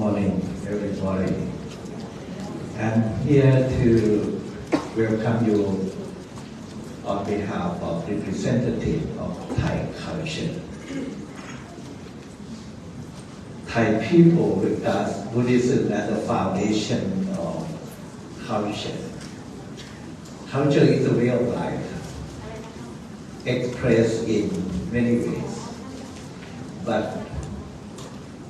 morning, everybody. I'm here to welcome you on behalf of representative of Thai culture. Thai people regard Buddhism as the foundation of culture. Culture is a way of life, expressed in many ways. But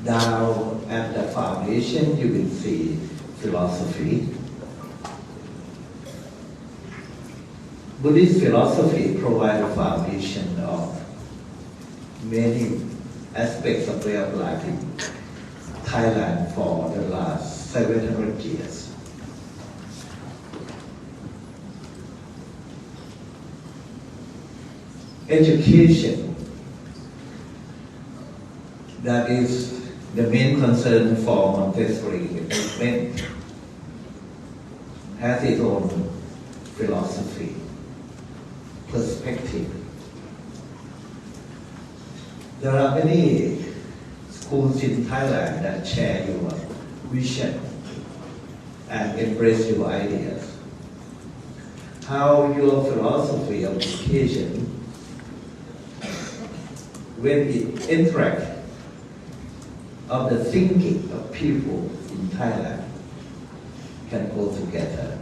down at the foundation, you will see philosophy. Buddhist philosophy provides a foundation of many aspects of way of life in Thailand for the last 700 years. Education, that is the main concern for Montessori movement, has its own philosophy, perspective. There are many schools in Thailand that share your vision and embrace your ideas. How your philosophy of education, when it interacts of the thinking of people in Thailand, can go together.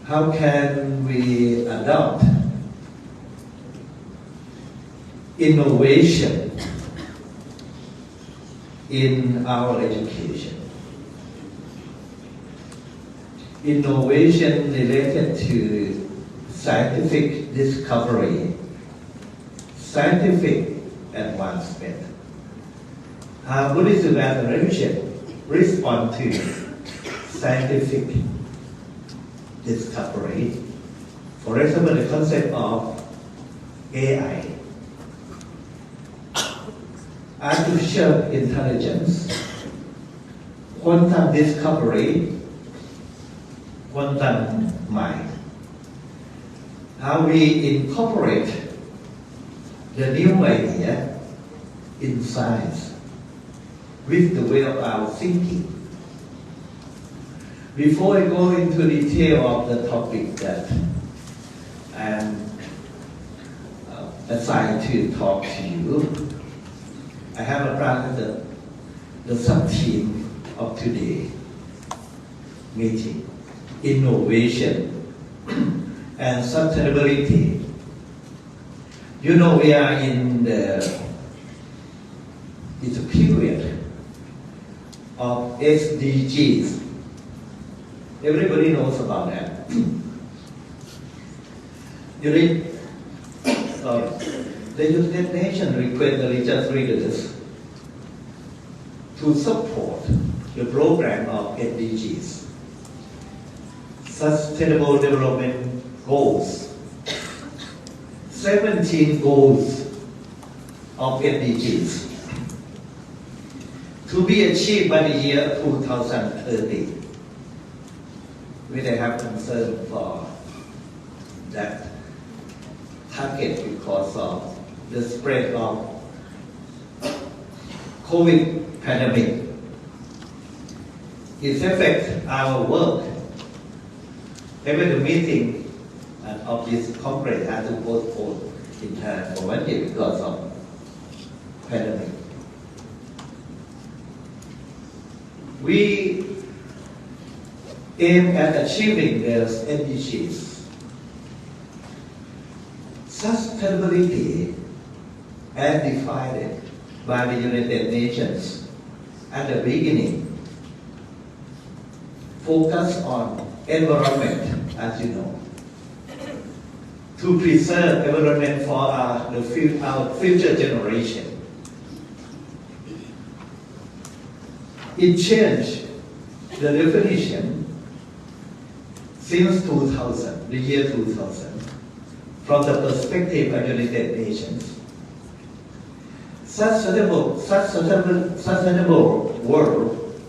How can we adopt innovation in our education? Innovation related to scientific discovery, scientific advancement. How Buddhism as a religion respond to scientific discovery. For example, the concept of AI, artificial intelligence, quantum discovery, quantum mind. How we incorporate the new idea in science with the way of our thinking. Before I go into detail of the topic that I'm assigned to talk to you, I have granted the sub-theme of today's meeting, innovation and sustainability. You know, we are it's a period of SDGs. Everybody knows about that. The United Nations request the religious leaders to support the program of SDGs, Sustainable Development Goals, 17 goals of SDGs to be achieved by the year 2030. We have concern for that target because of the spread of COVID pandemic. It affects our work. Even the meeting of this conference had to postpone in Thailand for 1 year because of pandemic. We aim at achieving the SDGs. Sustainability, as defined by the United Nations at the beginning, focus on environment, as you know, to preserve environment for our future generation. It changed the definition since 2000, the year 2000, from the perspective of United Nations. Sustainable world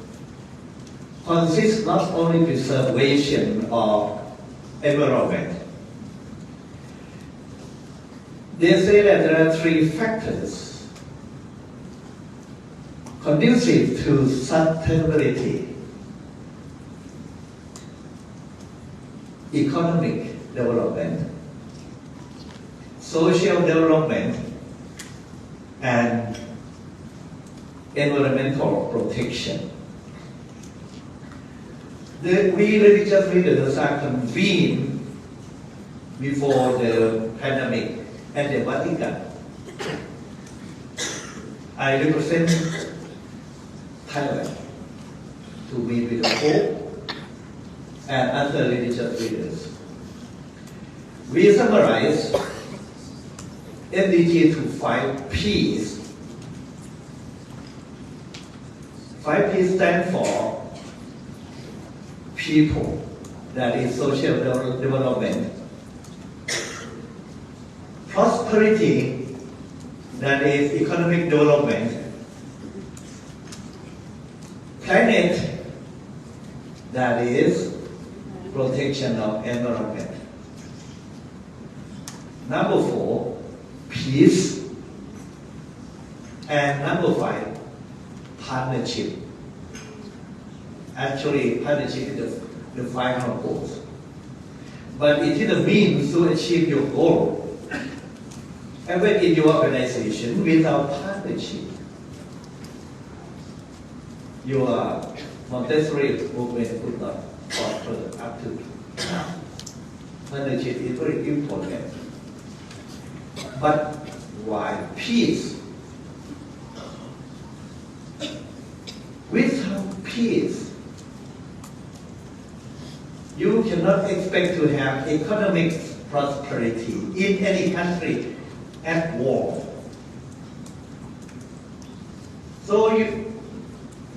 consists not only preservation of environment. They say that there are three factors conducive to sustainability, economic development, social development, and environmental protection. We religious leaders are convened before the pandemic at the Vatican. I represent Thailand to meet with the Pope and other religious leaders. We summarize MDG to 5 P's. 5 P's stand for people, that is social development, prosperity, that is economic development, planet, that is protection of environment. Number 4, peace, and number 5, partnership. Actually, partnership is the final goal, but it is a means to achieve your goal. Even in your organization, without partnership, your Montessori movement could not prosper up to now. Partnership is very important. But why peace? Without peace, you cannot expect to have economic prosperity in any country at war. So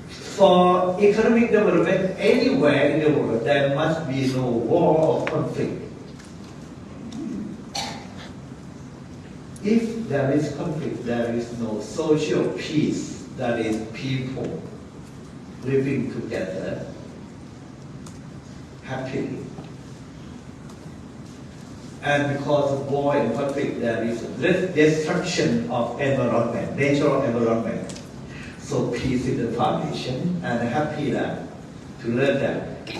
for economic development anywhere in the world, there must be no war or conflict. If there is conflict, there is no social peace, that is people living together happily. And because of war and conflict, there is destruction of environment, natural environment. So peace is the foundation, and I'm happy to learn that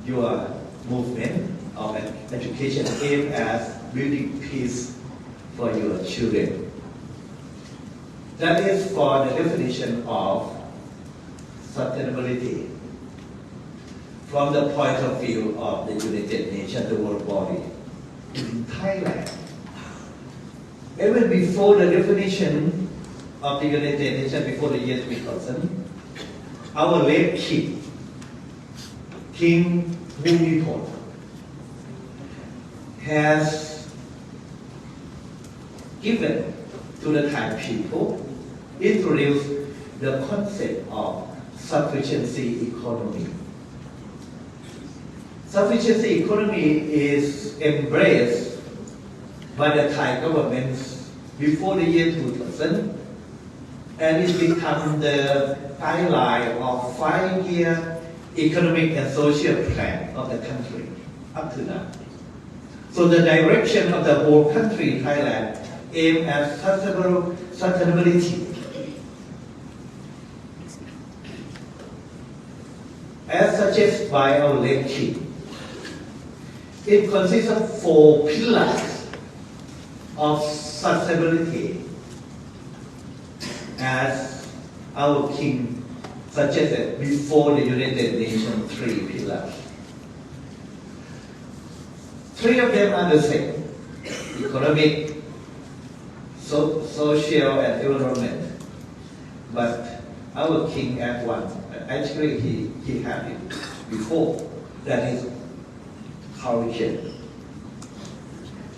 your movement of education aims at building peace for your children. That is for the definition of sustainability from the point of view of the United Nations, the world body. In Thailand, even before the definition of the United Nations, before the year 2000, our late King Bhumipol, has given to the Thai people, introduced the concept of sufficiency economy. Sufficiency economy is embraced by the Thai government before the year 2000, and it became the guideline of 5-year economic and social plan of the country up to now. So the direction of the whole country, Thailand, aim at sustainability. As suggested by our late king, it consists of 4 pillars of sustainability, as our king suggested before the United Nations 3 pillars. 3 of them are the same: economic, social, and environment. But our king added one. Actually, he had it before. That is culture.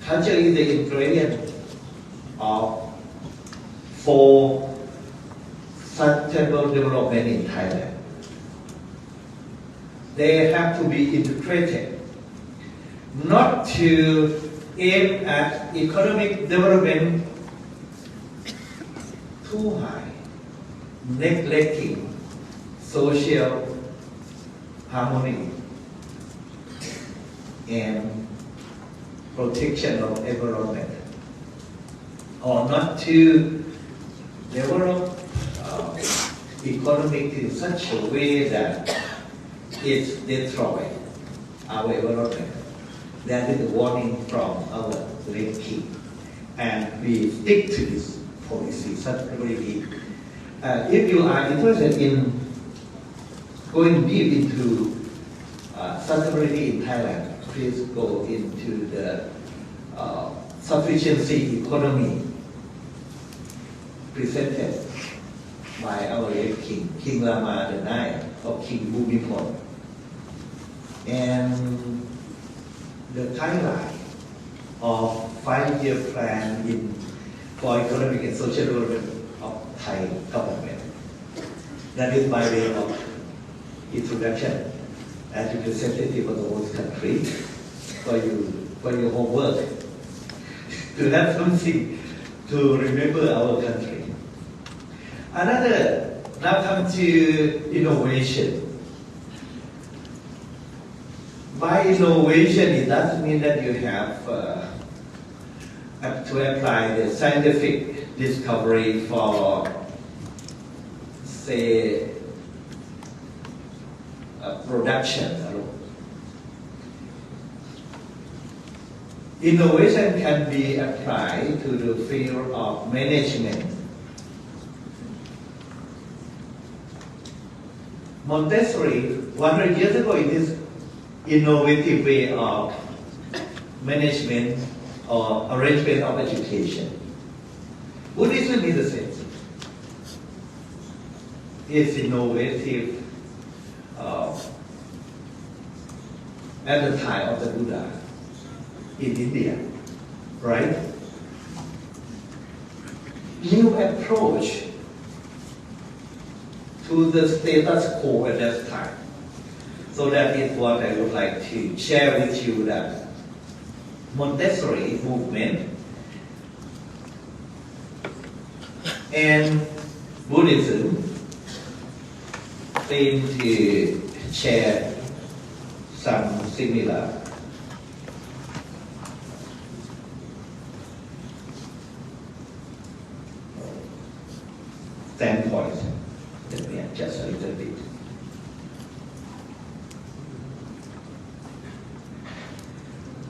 Culture is the ingredient of 4 sustainable development in Thailand. They have to be integrated, not to aim at economic development too high, neglecting social harmony and protection of environment, or not to develop economic in such a way that it destroys our environment. That is a warning from our late king. And we stick to this policy, sustainability. If you are interested in going deep into sustainability in Thailand, please go into the sufficiency economy presented by our late king, King Rama IX or King Bhumibol. And the timeline of 5-year plan for economic and social development of Thai government. That is my way of introduction as representative of the whole country for your homework to have something to remember our country. Now come to innovation. By innovation, it doesn't mean that you have to apply the scientific discovery for, say, production alone. Innovation can be applied to the field of management. Montessori, 100 years ago, it is innovative way of management or arrangement of education. Buddhism is the same. It's innovative at the time of the Buddha in India, right? New approach to the status quo at that time. So that is what I would like to share with you, that Montessori movement and Buddhism seem to share some similar standpoints. Let me adjust a little bit.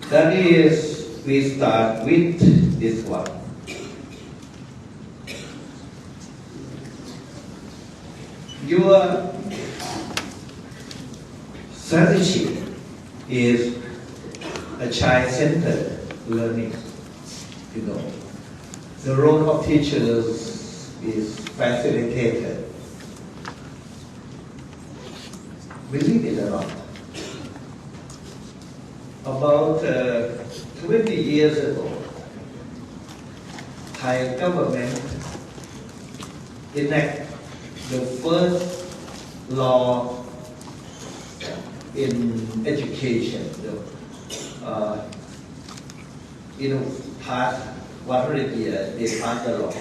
That is, we start with this one. Your strategy is a child-centered learning. You know, the role of teachers is facilitated. Believe it or not, about 20 years ago, Thai government enacted the first law in education. Past 100 years, they passed the law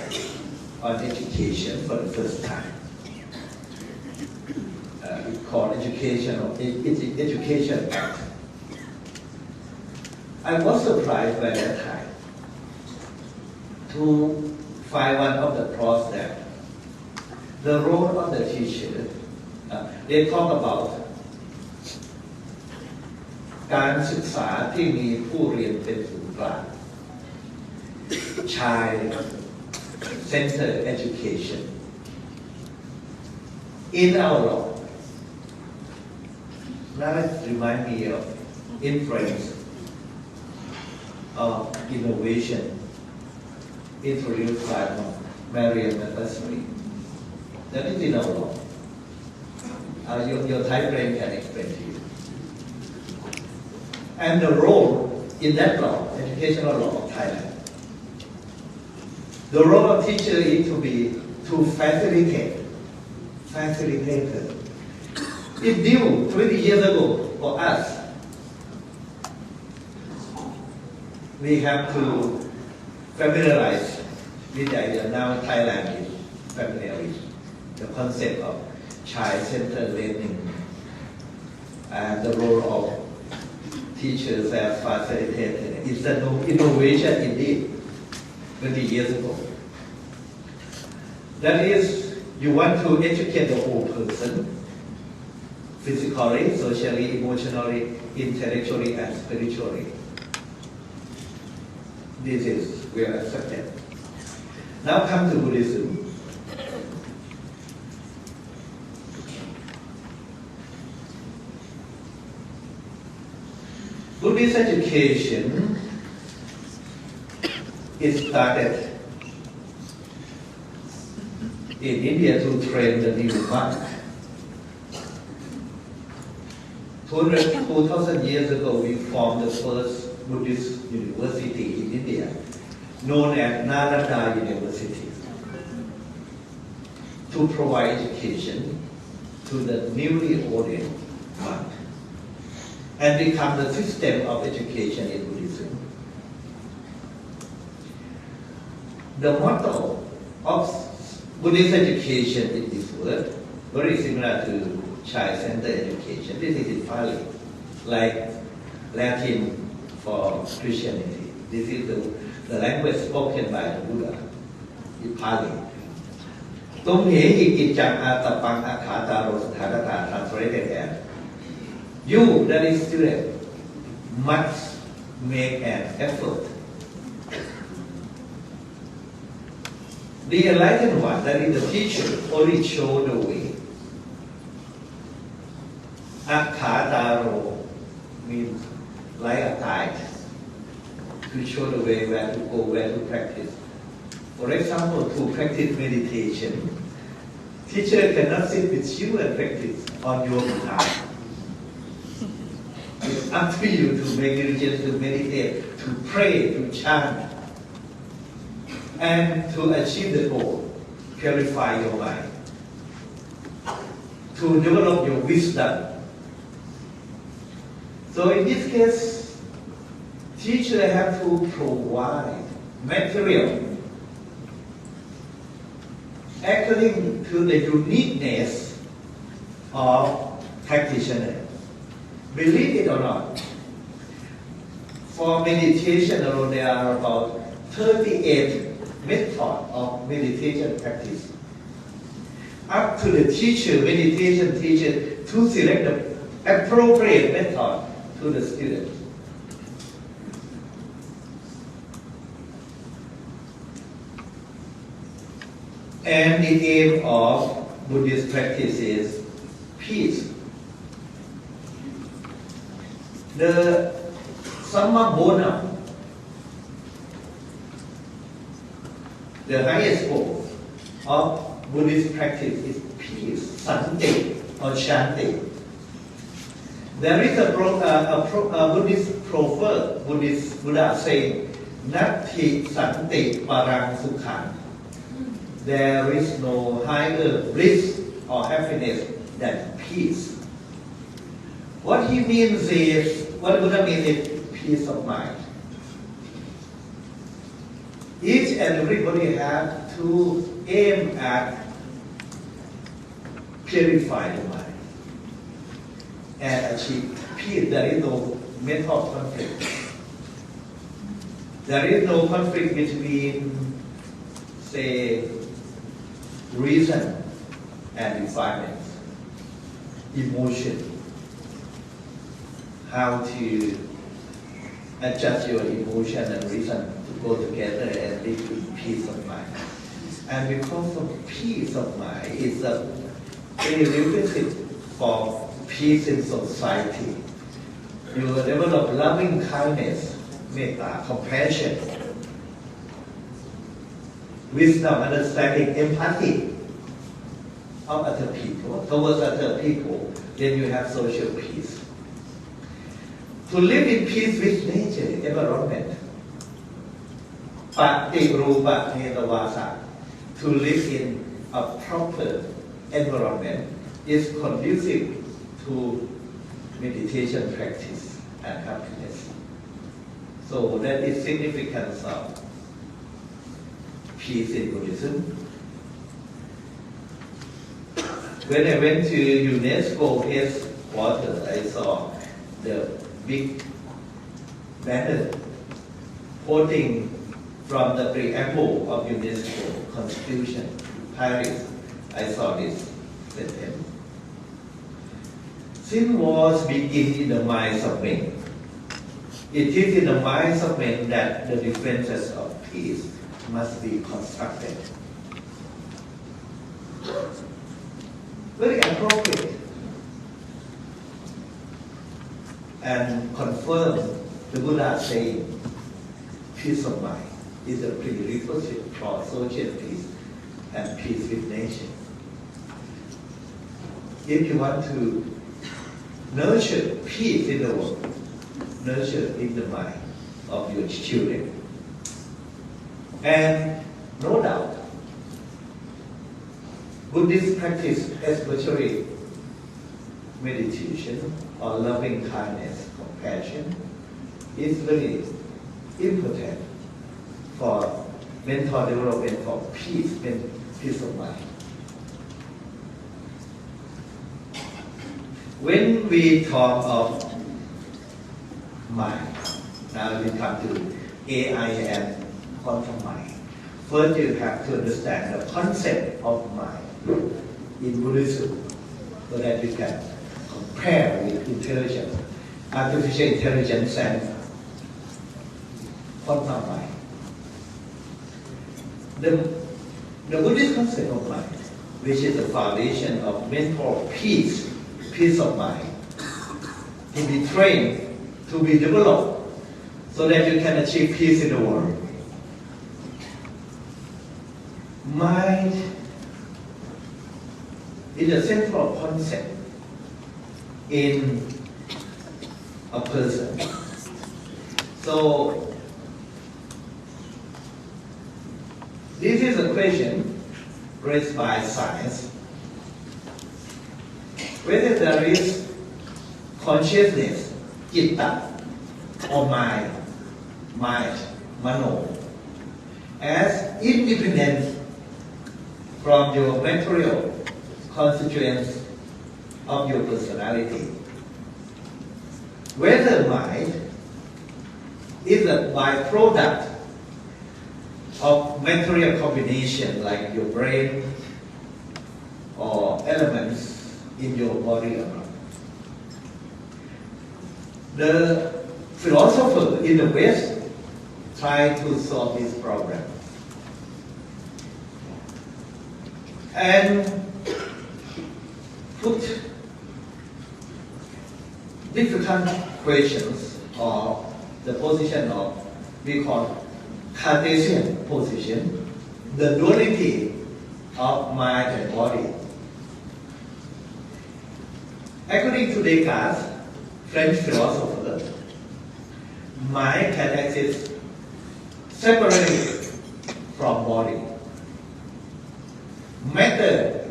on education for the first time. It's called Education Act. I was surprised by that time to find one of the clause that the role of the teacher, they talk about การศึกษาที่มีผู้เรียนเป็นศูนย์กลาง Child-centered education in our law. Now it reminds me of influence of innovation introduced by Mariam Montessori. That is in our law. Your Thai brain can explain to you. And the role in that law, educational law of Thailand, the role of teacher is to facilitate. It's new 20 years ago for us. We have to familiarize with the idea. Now Thailand is familiar with the concept of child-centered learning and the role of teachers as facilitators. It's an innovation indeed 20 years ago. That is You want to educate the whole person, physically, socially, emotionally, intellectually, and spiritually. This is well accepted. Now come to Buddhism. Buddhist education is started in India to train the new monk. 2,000 years ago, we formed the first Buddhist university in India, known as Nalanda University, to provide education to the newly ordained monk and become the system of education in Buddhism. The motto of Buddhist education in this world, very similar to child-centered education. This is in Pali, like Latin for Christianity. This is the language spoken by the Buddha in Pali. Tum he ikicang atapang akata rosthagata translated as you, that is student, must make an effort. The enlightened one, that is the teacher, only show the way. Akhataro means like a guide to show the way where to go, where to practice. For example, to practice meditation, teacher cannot sit with you and practice on your behalf. It's up to you to make diligence, to meditate, to pray, to chant, and to achieve the goal, purify your mind, to develop your wisdom. So in this case, teacher have to provide material according to the uniqueness of practitioner. Believe it or not, for meditation alone there are about 38 methods of meditation practice. Up to the teacher, meditation teacher, to select the appropriate method to the student. And the aim of Buddhist practice is peace. The Sammabona, the highest goal of Buddhist practice is peace, santi or shanti. There is a Buddhist proverb, Buddha saying, Natti santi parang sukhan. There is no higher bliss or happiness than peace. What he means is, what Buddha means is peace of mind. Each and everybody have to aim at purify the mind and achieve peace. There is no mental conflict. There is no conflict between, say, reason and refinements, emotion. How to adjust your emotion and reason to go together and lead to peace of mind. And because of peace of mind is a prerequisite for peace in society. You will develop loving kindness, metta, compassion, wisdom, understanding, empathy of other people, towards other people, then you have social peace. To live in peace with nature, environment, Patirupa Netavasa, to live in a proper environment is conducive to meditation practice and happiness. So that is significance of peace in Buddhism. When I went to UNESCO headquarters, I saw the big banner quoting from the preamble of UNESCO Constitution, Paris I saw this sentence. Sin wars begin in the minds of men. It is in the minds of men that the defenses of peace must be constructed. Very appropriate and confirm the Buddha saying, peace of mind is a prerequisite for social peace and peace with nature. If you want to nurture peace in the world, nurture in the mind of your children. And no doubt, Buddhist practice, especially meditation or loving kindness, compassion, is very important for mental development, for peace of mind. When we talk of mind, now we come to AI and quantum mind. First, you have to understand the concept of mind in Buddhism so that you can compare with intelligence, artificial intelligence and quantum mind. The Buddhist concept of mind, which is the foundation of mental peace of mind, to be trained, to be developed, so that you can achieve peace in the world. Mind is a central concept in a person. So, this is a question raised by science. Whether there is consciousness, citta, or mind, mano, as independent from your material constituents of your personality. Whether mind is a byproduct of material combination like your brain or elements in your body or not. The philosopher in the West try to solve this problem and put difficult questions or the position of, we call Cartesian position, the duality of mind and body. According to Descartes, French philosopher, mind can exist separately from body. Matter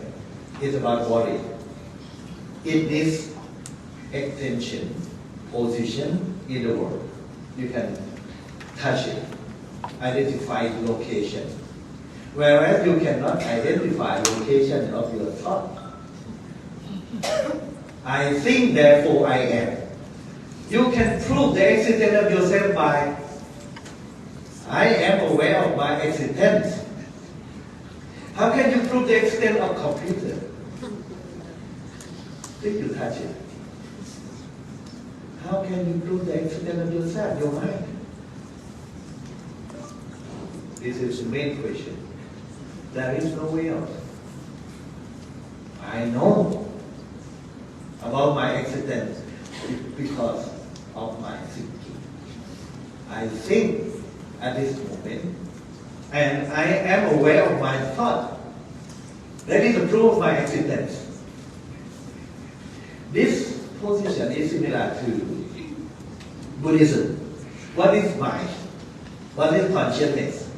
is about body. It needs extension, position in the world. You can touch it, identify location. Whereas you cannot identify location of your thought. I think, therefore I am. You can prove the existence of yourself by, I am aware of my existence. How can you prove the existence of computer? If you touch it. How can you prove the existence of yourself, your mind? This is the main question. There is no way out. I know about my existence because of my thinking. I think at this moment, and I am aware of my thought. That is the proof of my existence. This position is similar to Buddhism. What is mind? What is consciousness?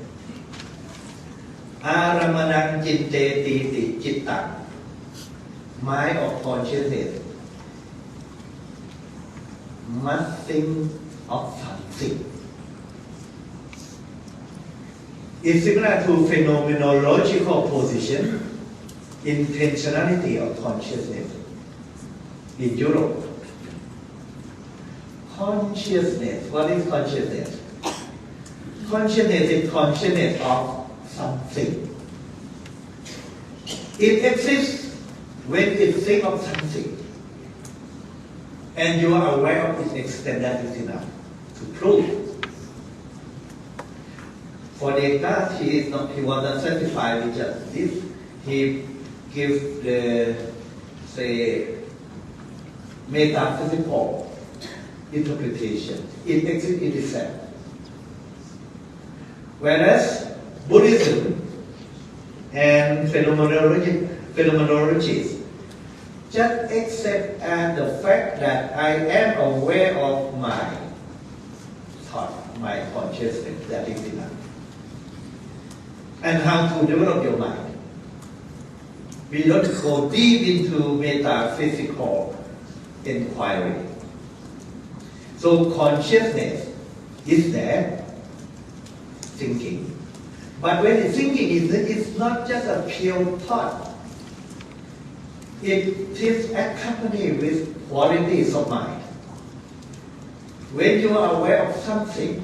Aramadang jinte titi citta. Mind of consciousness must think of something. It's similar to phenomenological position, intentionality of consciousness in Europe. Consciousness, what is consciousness? Consciousness is consciousness of something. It exists when it thinks of something, and you are aware of its extent. That is enough to prove. For Descartes, he was not satisfied with just this. He gives the, say, metaphysical interpretation. It exists in itself. Whereas Buddhism and phenomenologists just accept as the fact that I am aware of my thought, my consciousness. That is enough. And how to develop your mind. We don't go deep into metaphysical inquiry. So consciousness is there, thinking. But when it's thinking, it's not just a pure thought. It is accompanied with qualities of mind. When you are aware of something,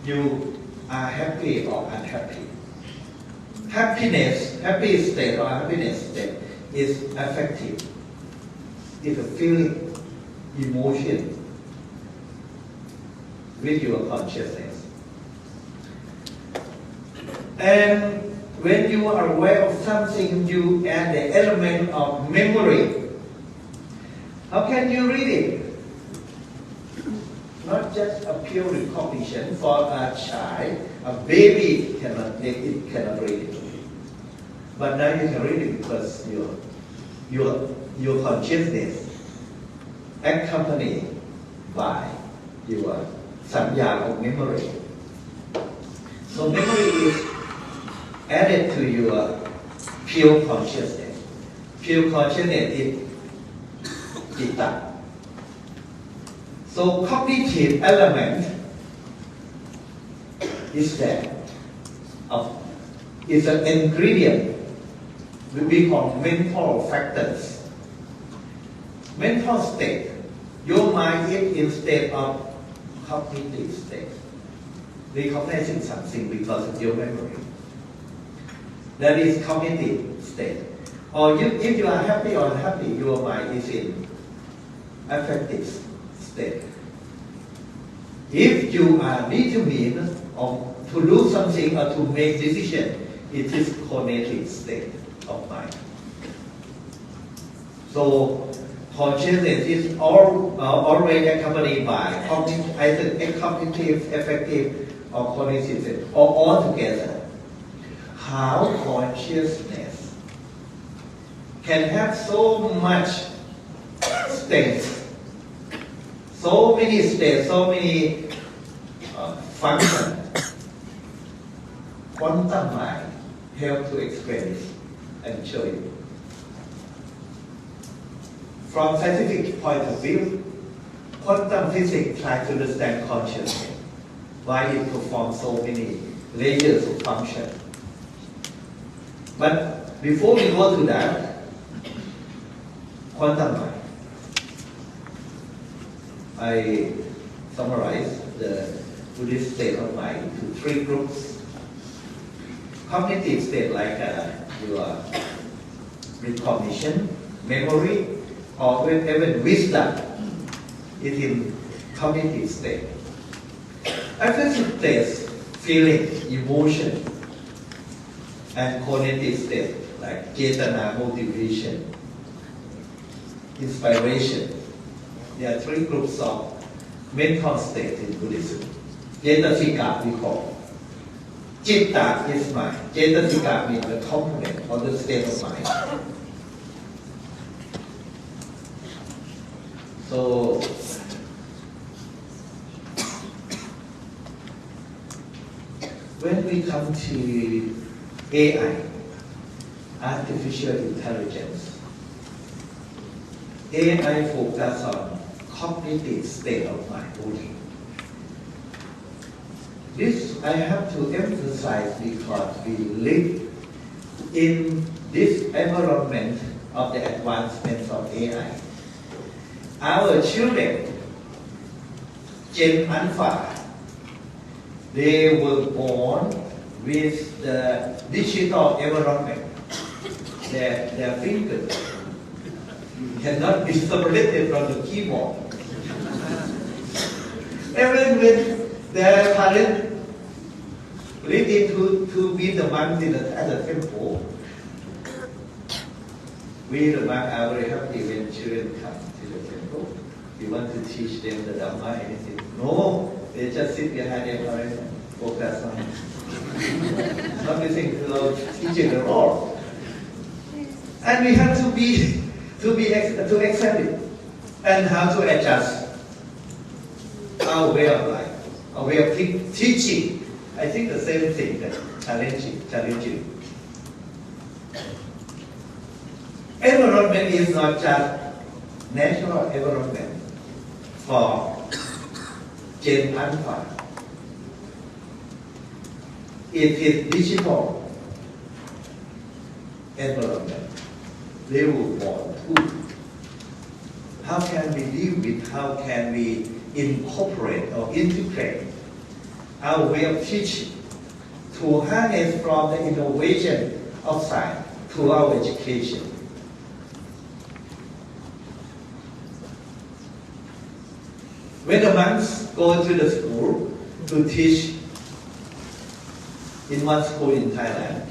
you are happy or unhappy. Happiness, happy state or happiness state is affective. It's a feeling, emotion with your consciousness. And when you are aware of something, you add the element of memory. How can you read it? Not just a pure recognition. For a child, a baby cannot read it. But now you can read it because your consciousness accompanied by your sanya of memory. So memory is added to your pure consciousness. Pure consciousness is citta. So cognitive element is there. It's an ingredient we call mental factors. Mental state. Your mind is in state of cognitive state. Recognizing something because of your memory. That is cognitive state. Or if you are happy or unhappy, your mind is in affective state. If you are determined or to do something or to make decision, it is cognitive state of mind. So consciousness is always accompanied by either cognitive, affective, or cognitive state, or all together. How consciousness can have so much states, so many states, so many functions. Quantum mind help to explain this and show you. From scientific point of view, quantum physics tries to understand consciousness, why it performs so many layers of function. But before we go to that, quantum mind. I summarize the Buddhist state of mind into three groups. Cognitive state like your recognition, memory, or even wisdom is in cognitive state. Affective state, feeling, emotion, and cognitive state like cetana, motivation, inspiration. There are three groups of mental state in Buddhism. Cetasika we call. Citta is mind. Cetasika means the component or the state of mind. So when we come to AI, artificial intelligence, AI focus on cognitive state of mind only. This I have to emphasize because we live in this environment of the advancements of AI. Our children, Gen Alpha, they were born with the digital environment. their fingers cannot be separated from the keyboard. Even when their parents lead in to be the monks at the temple, we the monks are very happy when children come to the temple. We want to teach them the Dhamma, anything. No, they just sit behind their parents and focus on not listening to our teaching at all. And we have to accept it and how to adjust our way of life, our way of teaching. I think the same thing, that challenging. Environment is not just natural environment for Gen Alpha. It is digital environment. They were born too. How can we live with, how can we incorporate or integrate our way of teaching to harness from the innovation of science to our education? When the monks go to the school to teach in one school in Thailand,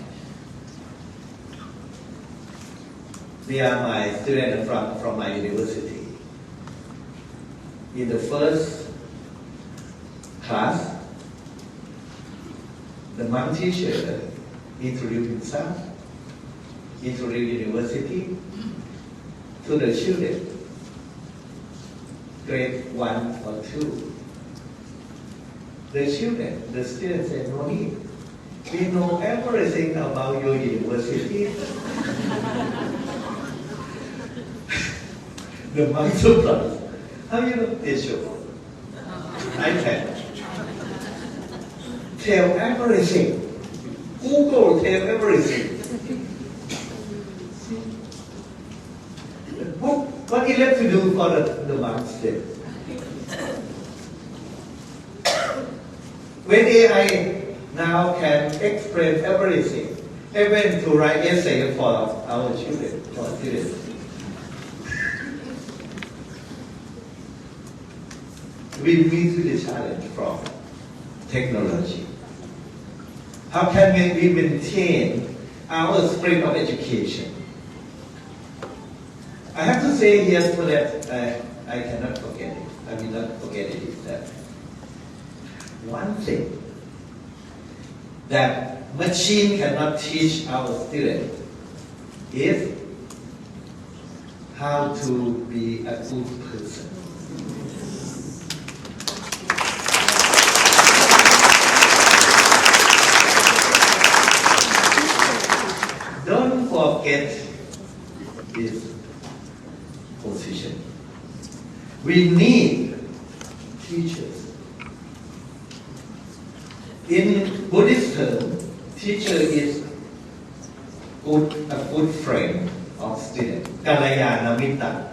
they are my students from my university. In the first class, the monk teacher introduced himself, introduced university to the children, grade 1 or 2. The children, the students said, no need. We know everything about your university. The monk surprised. How you know this show? I can tell everything. Google tell everything. What is left to do for the monks then? When AI now can explain everything, even to write essay for our children, for students. We meet with the challenge from technology. How can we maintain our spirit of education? I have to say here so that I cannot forget it. I will not forget it is that one thing that machine cannot teach our students is how to be a good person. Don't forget this position. We need teachers. In Buddhist term, teacher is a good friend of student. Kalayana mitta.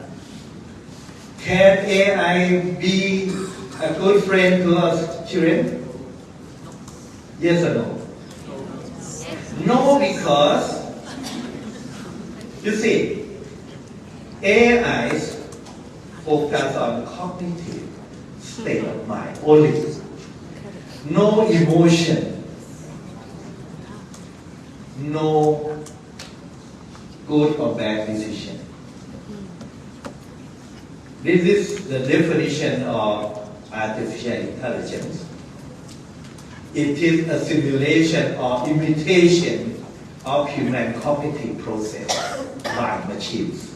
Can AI be a good friend to us children? Yes or no? No, because you see, AIs focus on cognitive state of mind only. No emotion, no good or bad decision. This is the definition of artificial intelligence. It is a simulation or imitation of human cognitive process by machines.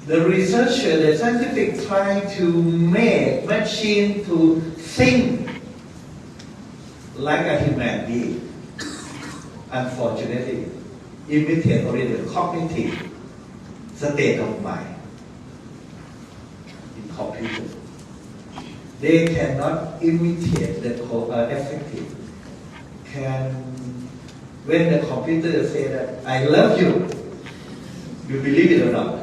The researcher, the scientific, trying to make machine to think like a human being. Unfortunately, imitate only the cognitive state of mind in computer. They cannot imitate the effective. When the computer say that I love you, you believe it or not?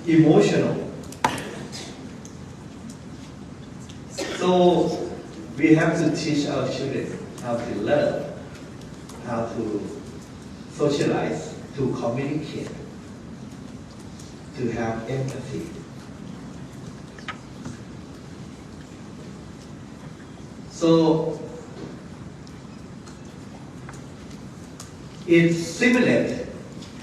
Emotional. So we have to teach our children how to learn, how to socialize, to communicate, to have empathy. So it simulates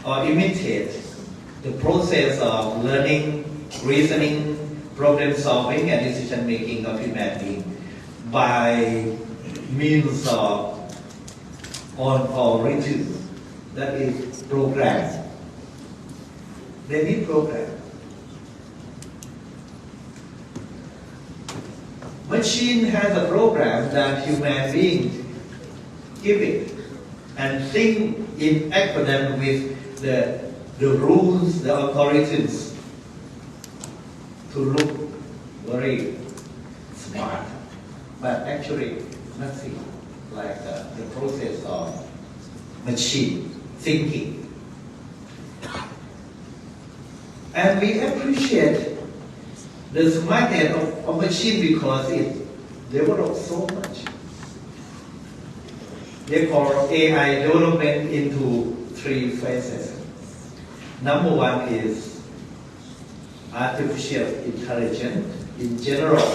or imitates the process of learning, reasoning, problem solving and decision making of human being by means of algorithm, that is program. They need program. Machine has a program that human beings give it and think in accordance with the rules, the algorithms to look very smart, but actually nothing like the process of machine thinking. And we appreciate the smartness of machine because it develops so much. They call AI development into 3 phases. Number 1 is artificial intelligence in general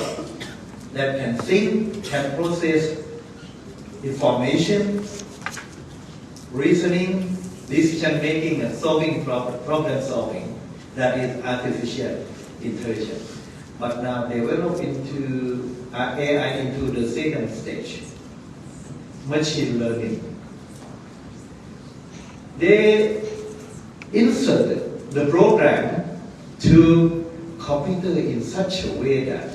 that can think, can process information, reasoning, decision making, and solving problem solving. That is artificial intelligence. But now develop into AI into the second stage, machine learning. They insert the program to computer in such a way that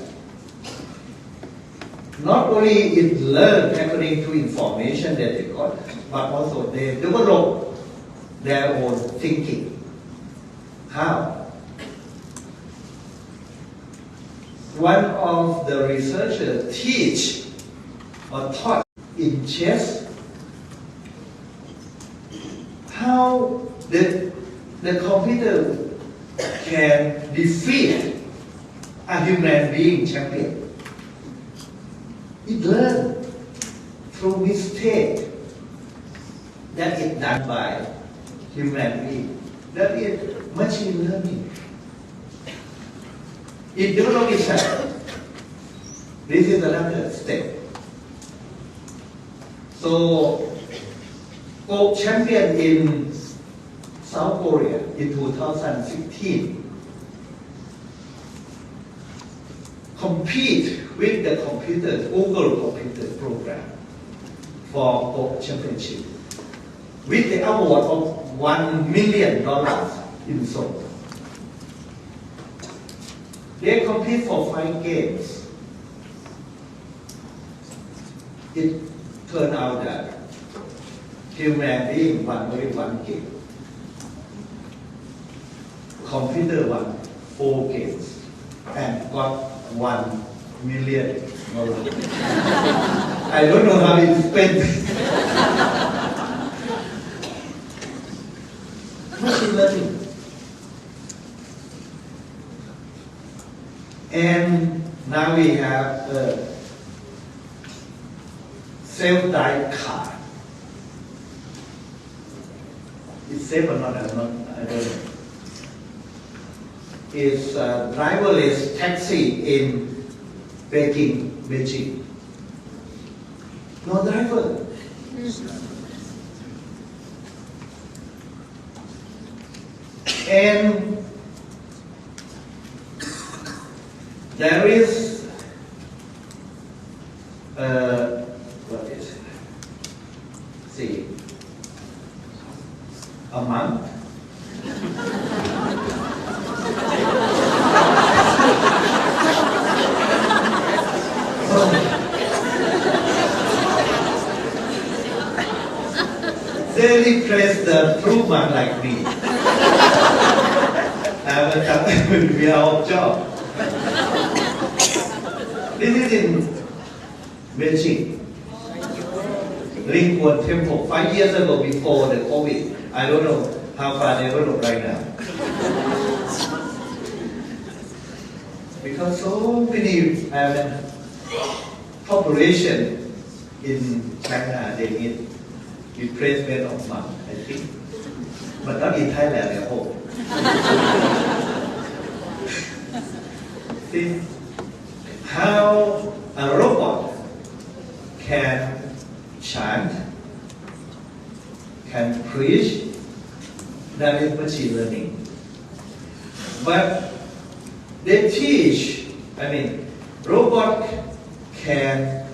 not only it learns according to information that they got, but also they develop their own thinking. How? One of the researchers teach or taught in chess how the computer can defeat a human being champion. It learned through mistake that is done by human being. That is machine learning. It develops itself. This is another step. So, world champion in South Korea in 2015 compete with the Google computer program for world championship with the award of $1 million in Seoul. They compete for 5 games. It turned out that human being won only 1 game. Computer won 4 games and got $1 million. I don't know how it spent. Machine learning. And now we have a self-drive car. It's safe or not? I don't know. It's a driverless taxi in Beijing. No driver. And there is what is it? See, a monk. They replace the true monk like me. I will be our job. This is in Beijing, Lingguan Temple, 5 years ago before the COVID. I don't know how far they developed right now. Because so many population in China they need replacement of monk I think but not in Thailand I hope see how a robot can chant can preach that is machine learning but they teach I mean robot can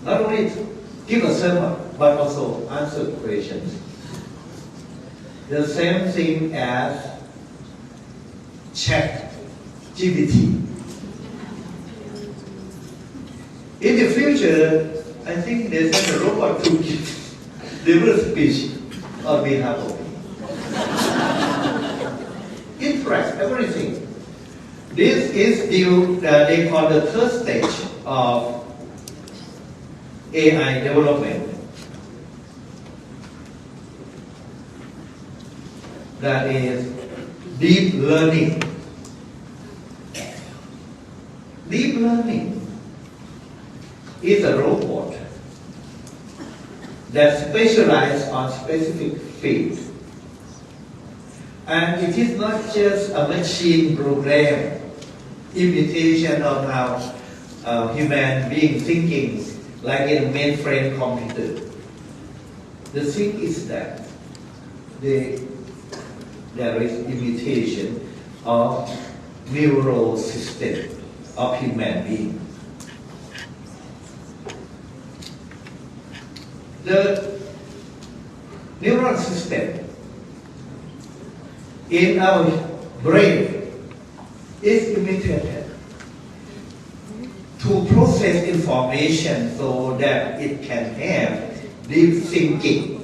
not only give a sermon but also answer questions the same thing as chat GPT in the future I think they send a robot to deliver speech on behalf of me interact everything this is still they call the third stage of AI development that is deep learning deep learning is a robot that specializes on specific field and it is not just a machine program imitation of how human being thinking like in a mainframe computer. The thing is that there is imitation of neural system of human being. The neural system in our brain is imitated to process information so that it can have deep thinking.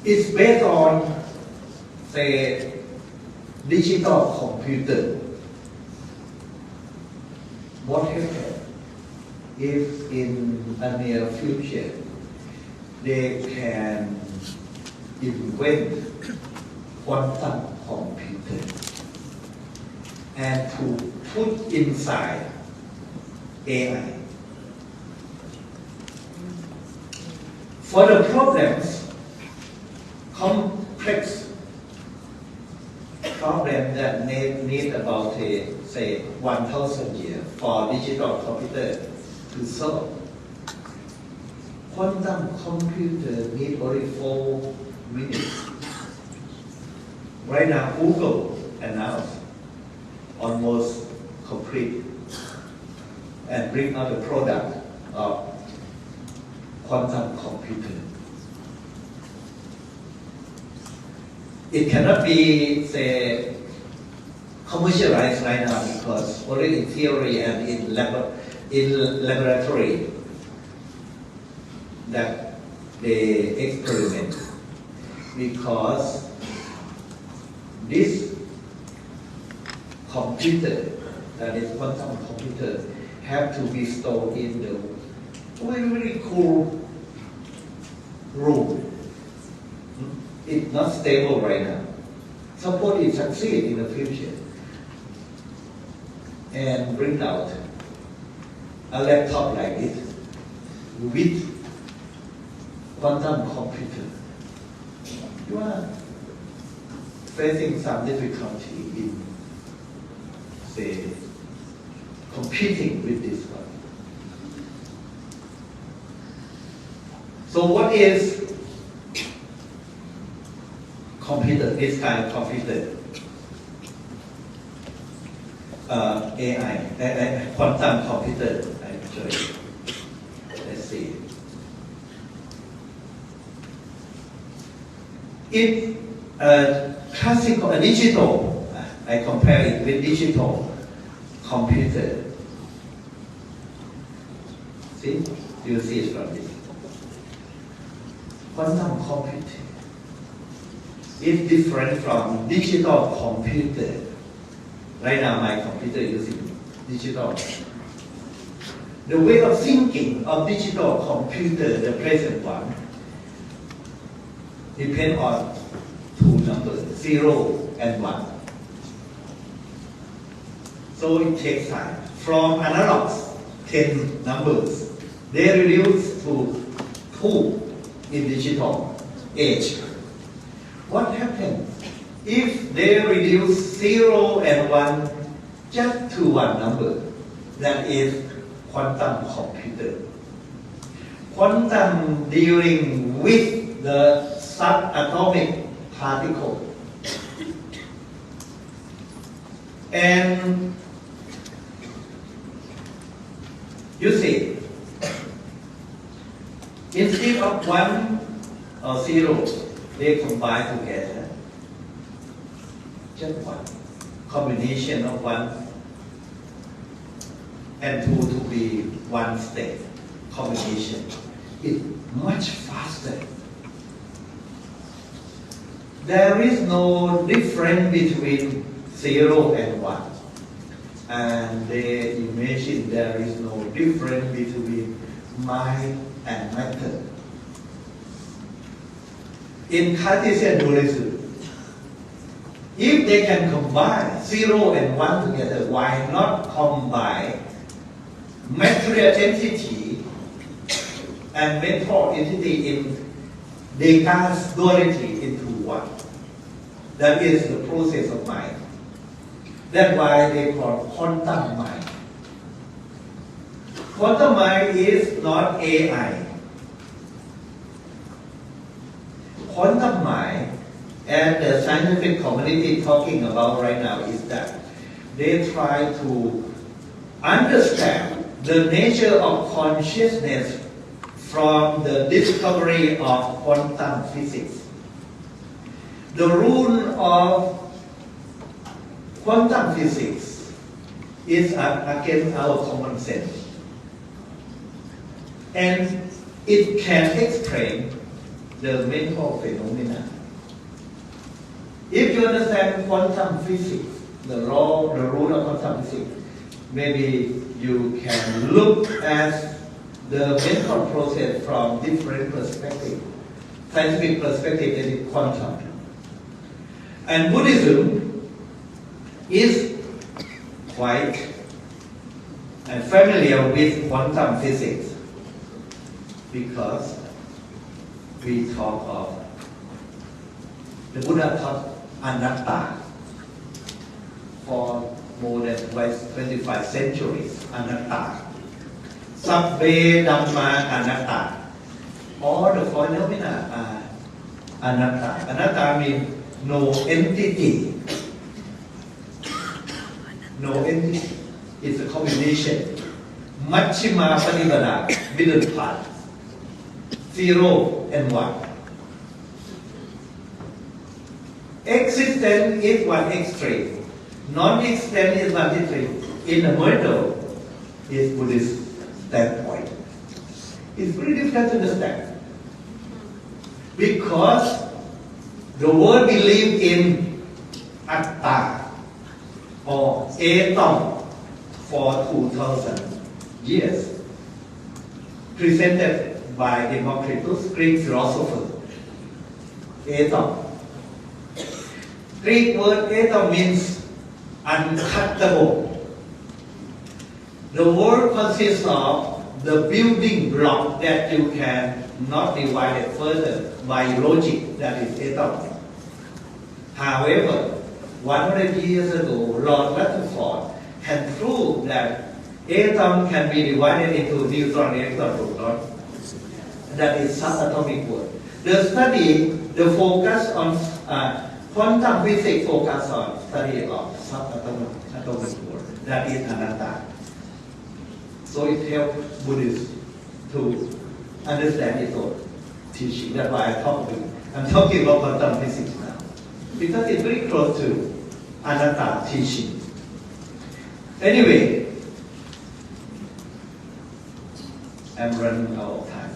It's based on, say, digital computer. What happens if in a near future they can invent quantum computer and to put inside AI. For the problems, complex problem that need about say 1,000 years for digital computer to solve. Quantum computer need only 4 minutes. Right now, Google announced almost complete and bring out the product of quantum computer. It cannot be, say, commercialized right now because only in theory and in laboratory that they experiment because this computer, that is quantum computer, have to be stored in the very, very cool room. It's not stable right now. Suppose it succeed in the future and bring out a laptop like it with quantum computer. You are facing some difficulty in, say, competing with this one. So what is computer, this kind of computer? AI, quantum computer, actually. Let's see. It classical, digital, I compare it with digital computer. See, you see it from this. Quantum computing is different from digital computer. Right now, my computer using digital. The way of thinking of digital computer, the present one, depend on two numbers, 0 and 1. So it takes time from analogs 10 numbers. They reduce to 2 in digital age. What happens if they reduce 0 and 1 just to one number? That is quantum computer. Quantum dealing with the subatomic particle. And you see, instead of 1 or 0, they combine together. Just 1. Combination of 1 and 2 to be one state. Combination. It's much faster. There is no difference between 0 and 1. And they imagine there is no difference between mind and matter. In Cartesian dualism, if they can combine 0 and 1 together, why not combine material entity and mental entity in Descartes' duality into one? That is the process of mind. That's why they call quantum mind. Quantum mind is not AI. Quantum mind, and the scientific community talking about right now, is that they try to understand the nature of consciousness from the discovery of quantum physics. The rule of quantum physics is against our common sense. And it can explain the mental phenomena. If you understand quantum physics, the rule of quantum physics, maybe you can look at the mental process from different perspectives. Scientific perspective, that is quantum. And Buddhism is quite familiar with quantum physics because we talk of the Buddha taught anatta for more than 25 centuries. Anatta. Sabbe Dhamma anatta. All the phenomena are anatta. Anatta means no entity. No entity. It's a combination. Majjhima Panipada, middle part. 0 and 1. Existence is one extreme. Non-existence is one extreme. In the middle is Buddhist standpoint. It's very difficult to understand. Because the world believes in atta or atom for 2000 years, presented by Democritus, Greek philosopher. Atom. Greek word atom means uncuttable. The world consists of the building block that you can not divide it further by logic, that is atom. However, 100 years ago, Lord Rutherford had proved that atom can be divided into neutron, electron, proton. That is subatomic world. The study, the focus on quantum physics focus on study of subatomic world. That is anatta. So it helps Buddhists to understand its own teaching. That's why I'm talking about quantum physics now. Because it's very close to anatta teaching. Anyway, I'm running out of time.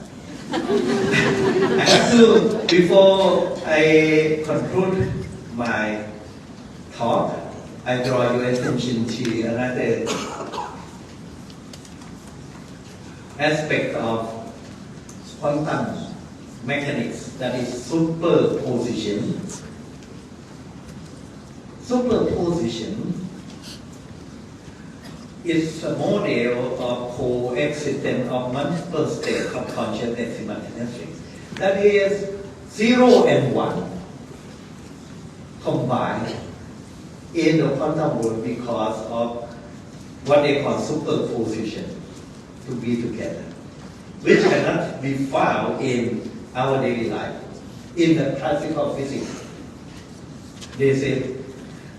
I have to, before I conclude my talk, I draw your attention to another aspect of quantum mechanics, that is superposition. Superposition is a model of coexistence of multiple states of consciousness simultaneously. That is 0 and 1 combined in the quantum world because of what they call superposition to be together, which cannot be found in our daily life, in the classical physics. They say,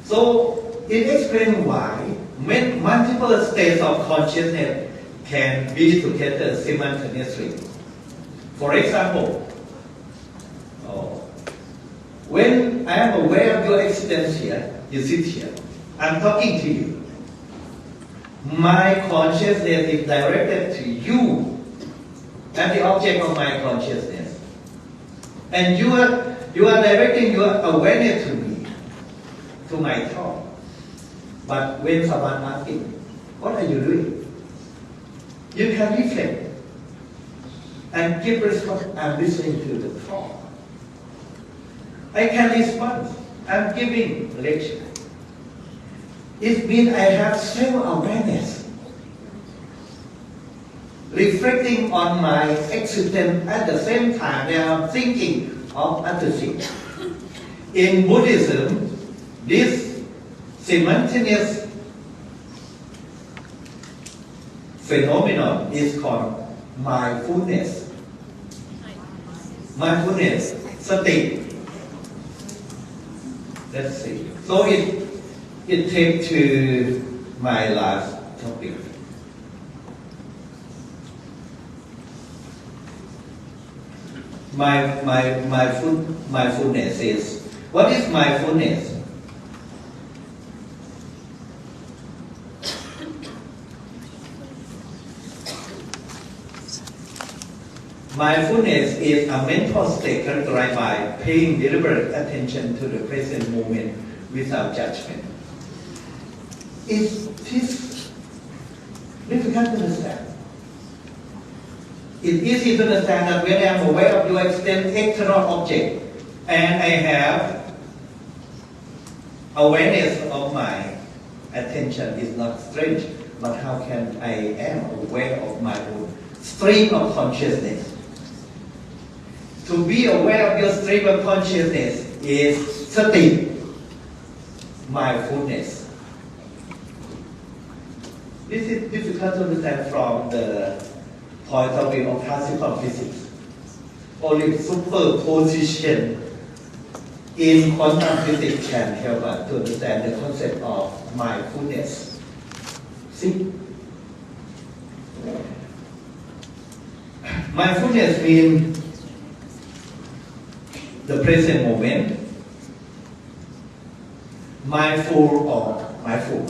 so it explains why multiple states of consciousness can be together simultaneously. For example, when I am aware of your existence here, you sit here, I'm talking to you. My consciousness is directed to you as the object of my consciousness. And you are directing your awareness to me, to my thought. But when someone asks you, what are you doing? You can reflect and give response. I'm listening to the thought. I can respond. I'm giving lecture. It means I have self-awareness, reflecting on my existence at the same time that I'm thinking of other things. In Buddhism, this simultaneous phenomenon is called mindfulness. Mindfulness, sati. Let's see. So it takes to my last topic. Mindfulness is, what is mindfulness? Mindfulness is a mental state characterized by paying deliberate attention to the present moment without judgment. It is difficult to understand. It's easy to understand that when I am aware of your external object and I have awareness of my attention is not strange, but how can I am aware of my own stream of consciousness? To be aware of your stream of consciousness is sati, mindfulness. This is difficult to understand from the point of view of classical physics. Only superposition in quantum physics can help us to understand the concept of mindfulness. See? Mindfulness means the present moment, mindful or mindful.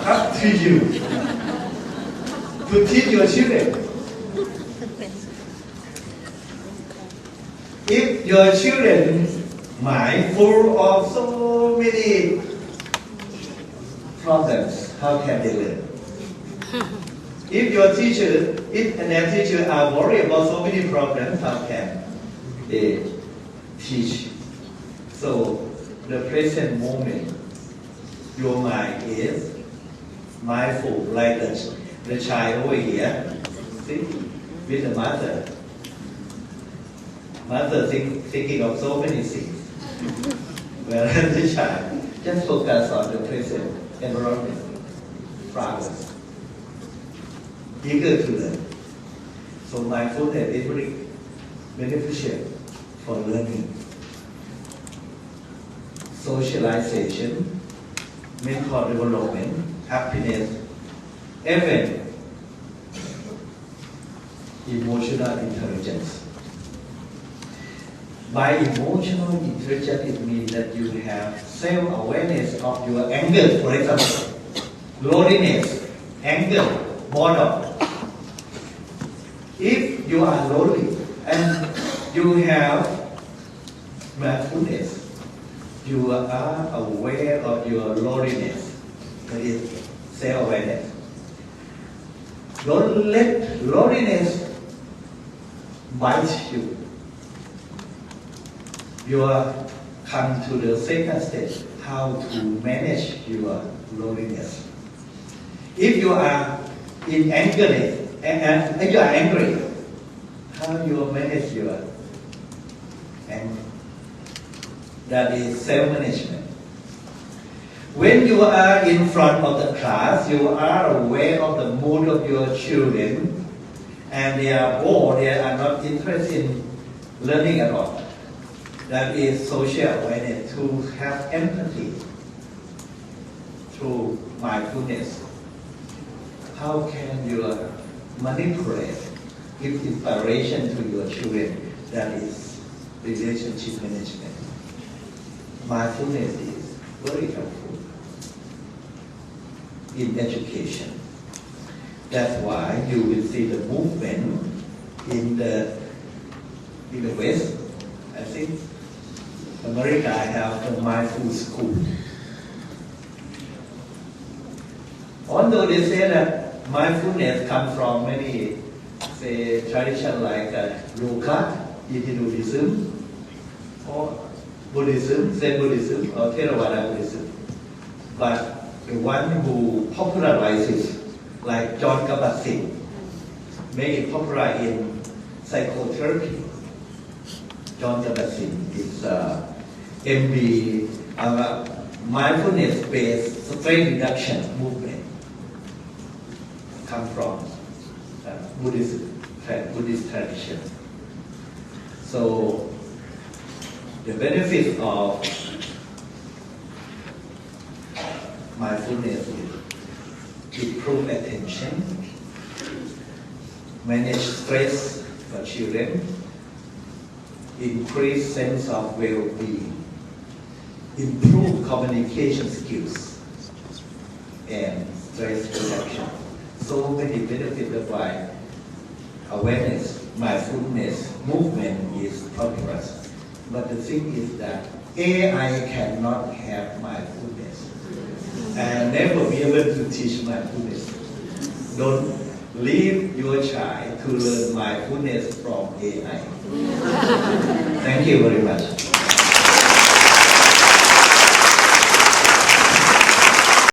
Up to you to teach your children. If your children mindful of so many problems, how can they learn? If their teacher are worried about so many problems, how can they teach? So the present moment, your mind is mindful, like the child over here, see, with the mother. Mother thinking of so many things. Whereas the child just focus on the present environment, flowers. Eager to learn. So mindfulness is very beneficial for learning. Socialization, mental development, happiness, even emotional intelligence. By emotional intelligence, it means that you have self-awareness of your anger, for example, loneliness, anger, boredom. If you are lonely and you have mindfulness, you are aware of your loneliness. That is self-awareness. Don't let loneliness bite you. You come to the second stage, how to manage your loneliness. If you are in anger, and you are angry, how you manage your anger? That is self-management. When you are in front of the class, you are aware of the mood of your children, and they are bored, they are not interested in learning at all. That is social awareness, to have empathy through mindfulness. How can you manipulate, give inspiration to your children? That is relationship management. Mindfulness is very helpful in education. That's why you will see the movement in the West. I think America have the mindful school. Although they say that mindfulness comes from many, say, traditions like yoga, Hinduism, or Buddhism, Zen Buddhism, or Theravada Buddhism. But the one who popularizes, like John Kabat-Zinn, made it popular in psychotherapy. John Kabat-Zinn is MB, mindfulness-based stress reduction movement. Come from Buddhist tradition. So the benefit of mindfulness is improve attention, manage stress for children, increase sense of well-being, improve communication skills, and stress reduction. So many benefits of why awareness, mindfulness movement is popular. But the thing is that AI cannot have mindfulness and never be able to teach mindfulness. Don't leave your child to learn mindfulness from AI. Thank you very much.